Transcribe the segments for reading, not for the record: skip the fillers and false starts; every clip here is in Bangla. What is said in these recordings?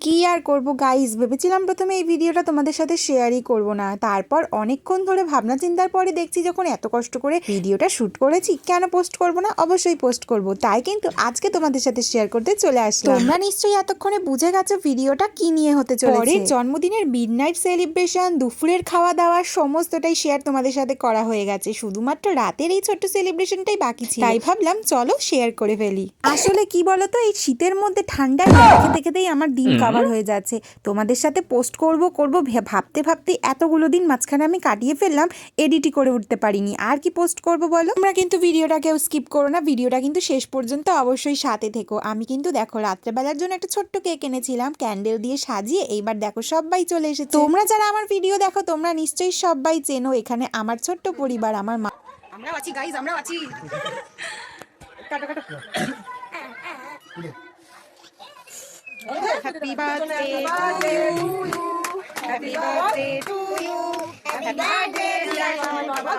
কি আর করব গাইস, ভেবেছিলাম প্রথমে এই ভিডিওটা তোমাদের সাথে শেয়ারই করব না, তারপর অনেকক্ষণ ধরে ভাবনা চিন্তার পরে দেখছি যখন এত কষ্ট করে ভিডিওটা শুট করেছি কেন পোস্ট করব না, অবশ্যই পোস্ট করব। তাই কিন্তু আজকে তোমাদের সাথে শেয়ার করতে চলে আসলাম। তোমরা নিশ্চয়ই এতক্ষণে বুঝে গেছো ভিডিওটা কি নিয়ে হতে চলেছে। পরের জন্মদিনের মিডনাইট সেলিব্রেশন, দুপুরের খাওয়া দাওয়া সমস্তটাই শেয়ার তোমাদের সাথে করা হয়ে গেছে, শুধুমাত্র রাতের এই ছোট্ট সেলিব্রেশনটাই বাকি ছিল। তাই ভাবলাম চলো শেয়ার করে ফেলি। আসলে কি বলতো, এই শীতের মধ্যে ঠান্ডায় খেতে খেতেই আমার দিন কভার হয়ে যাচ্ছে। তোমাদের সাথে পোস্ট করব ভাবতে ভাবতে এতগুলো দিন মাঝখানে আমি কাটিয়ে ফেললাম, এডিটই করে উঠতে পারিনি। আর কি পোস্ট করব বলো। তোমরা কিন্তু ভিডিওটা কেউ স্কিপ করো না, ভিডিওটা কিন্তু শেষ পর্যন্ত অবশ্যই সাথে থেকো। আমি কিন্তু দেখো রাত্রেবেলার জন্য একটা ছোট্ট কেক এনেছিলাম ক্যান্ডেল দিয়ে সাজিয়ে, এইবার দেখো সবাই চলে এসেছে। তোমরা যারা আমার ভিডিও দেখো তোমরা নিশ্চয়ই সবাই চেনো এখানে আমার ছোট্ট পরিবার, আমার মা। আমরাও আছি গাইস, আমরাও আছি। কাটো কাটো। Happy birthday to you. Happy birthday to you. Happy birthday dear Baba.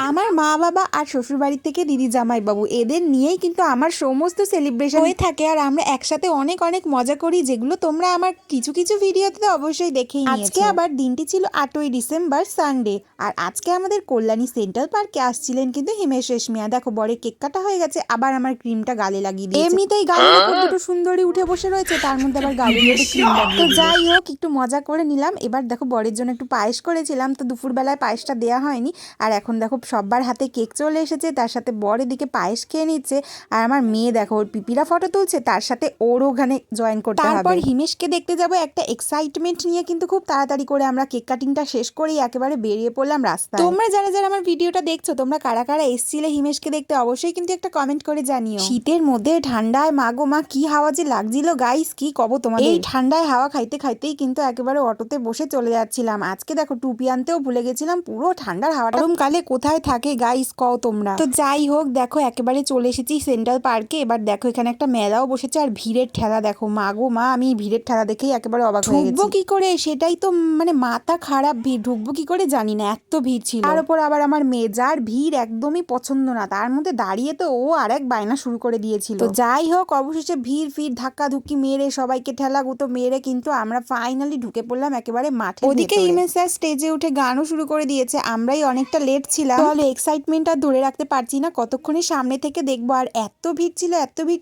আমার মা বাবা আর শ্বশুর বাড়ি থেকে দিদি জামাই বাবু এদের নিয়েই কিন্তু আমার সমস্ত সেলিব্রেশন হয়ে থাকে, আর আমরা একসাথে অনেক অনেক মজা করি, যেগুলো তোমরা আমার কিছু কিছু ভিডিওতে তো অবশ্যই দেখেই নিয়েছো। আজকে আবার দিনটি ছিল 8ই ডিসেম্বর সানডে, আর আজকে আমাদের কল্যাণী সেন্ট্রাল পার্কে আসছিলেন কিন্তু হিমেশ রেশমিয়া। দেখো বরের কেক কাটা হয়ে গেছে, আবার আমার ক্রিমটা গালে লাগিয়ে দিয়েছে। এমনিতেই গালের উপর দুটো সুন্দরী উঠে বসে রয়েছে, তার মধ্যে আবার গালে ক্রিম লাগিয়ে। তো যাই হোক, একটু মজা করে নিলাম। এবার দেখো বরের জন্য একটু পায়েস করেছিলাম, তো দুপুরবেলায় পায়েসটা দেওয়া হয়নি। আর এখন দেখো সবার হাতে কেক চলে এসেছে, তার সাথে বর এদিকে পায়েস খেয়ে নিচ্ছে, আর আমার মেয়ে দেখো ওর পিপিরা ফটো তুলছে, তার সাথে ওর ওখানে জয়েন করতে হবে। তারপর হিমেশকে দেখতে যাব একটা এক্সাইটমেন্ট নিয়ে, কিন্তু খুব তাড়াতাড়ি করে আমরা কেক কাটিংটা শেষ করেই একেবারে বেরিয়ে পড়লাম রাস্তায়। তোমরা যারা যারা আমার ভিডিওটা দেখছো তোমরা কারা কারা এসছিলে হিমেশকে দেখতে অবশ্যই কিন্তু একটা কমেন্ট করে জানিও। শীতের মধ্যে ঠান্ডায় মাগো মা কি হাওয়া যে লাগছিল গাইস, কি কব তোমাদের। এই ঠান্ডায় হাওয়া খাইতে খাইতেই কিন্তু একেবারে অটোতে বসে চলে যাচ্ছিলাম। আজকে দেখো টুপি আনতেও ভুলে গেছিলাম, পুরো ঠান্ডার হাওয়াটা গরমকালে কোথায় থাকে গাইস কও তোমরা। তো যাই হোক দেখো একেবারে চলে এসেছি সেন্ট্রাল পার্কে। এবার দেখো এখানে একটা মেলাও বসেছে, আর ভিড়ের ঠেলা দেখো, মাগো মা আমি ভিড়ের ঠেলা দেখেই একেবারে অবাক হয়ে গেছি। ঢুকবো কি করে সেটাই তো মানে মাথা খারাপ, ভিড় ঢুকবো কি করে জানি না, এত ভিড় ছিল। তার উপর আবার আমার মেয়ে যার ভিড় একদমই পছন্দ না, তার মধ্যে দাঁড়িয়ে তো ও আরেক বায়না শুরু করে দিয়েছিল। তো যাই হোক অবশেষে ভিড় ধাক্কা ধুক্কি মেরে সবাইকে ঠেলা গুতো মেরে কিন্তু আমরা ফাইনালি ঢুকে পড়লাম একেবারে মাঠে। ওদিকে হিমেশ স্যার স্টেজে উঠে গানও শুরু করে দিয়েছে, আমরাই অনেকটা লেট ছিলাম, তাহলে এক্সাইটমেন্ট আর ধরে রাখতে পারছি না, কতক্ষণে সামনে থেকে দেখবো। আর এত ভিড়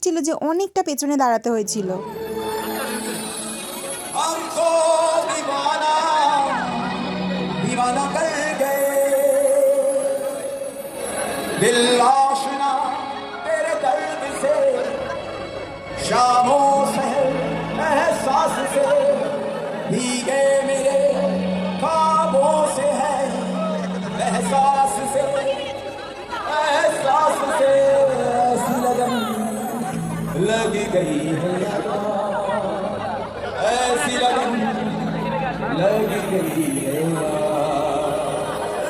ছিল যে অনেকটা পেছনে দাঁড়াতে হয়েছিল। शामों से एहसास से भीगे मेरे ख्वाबों से है एहसास से ऐसी लगन लग गई है, ऐसी लगन लग गई है,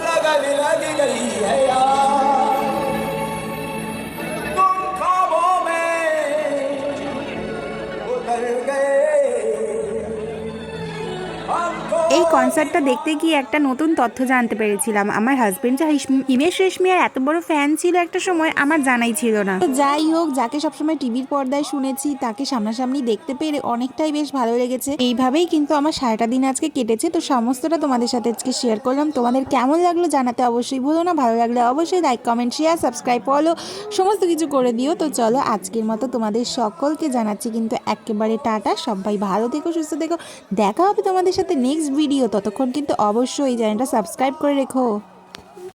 लगन लग गई है यार। এই কনসার্টটা দেখতে গিয়ে একটা নতুন তথ্য জানতে পেরেছিলাম, আমার হাজবেন্ড যে হিমেশ রেশমিয়ার এত বড় ফ্যান ছিল একটা সময় আমার জানাই ছিল না। তো যাই হোক, যাকে সবসময় টিভির পর্দায় শুনেছি তাকে সামনাসামনি দেখতে পেরে অনেকটাই বেশ ভালো লেগেছে। এইভাবেই কিন্তু আমার সারাটা দিন আজকে কেটেছে, তো সমস্তটা তোমাদের সাথে আজকে শেয়ার করলাম। তোমাদের কেমন লাগলো জানাতে অবশ্যই ভুলো না, ভালো লাগলে অবশ্যই like comment share subscribe follow সমস্ত কিছু করে দিও। তো চলো আজকের মতো তোমাদের সকলকে জানাচ্ছি কিন্তু একেবারে টাটা, সবাই ভালো থেকো সুস্থ থেকো, দেখা হবে তোমাদের সাথে নেক্সট ভিডিও। ততক্ষণ কিন্তু অবশ্যই এই চ্যানেলটা সাবস্ক্রাইব করে রেখো।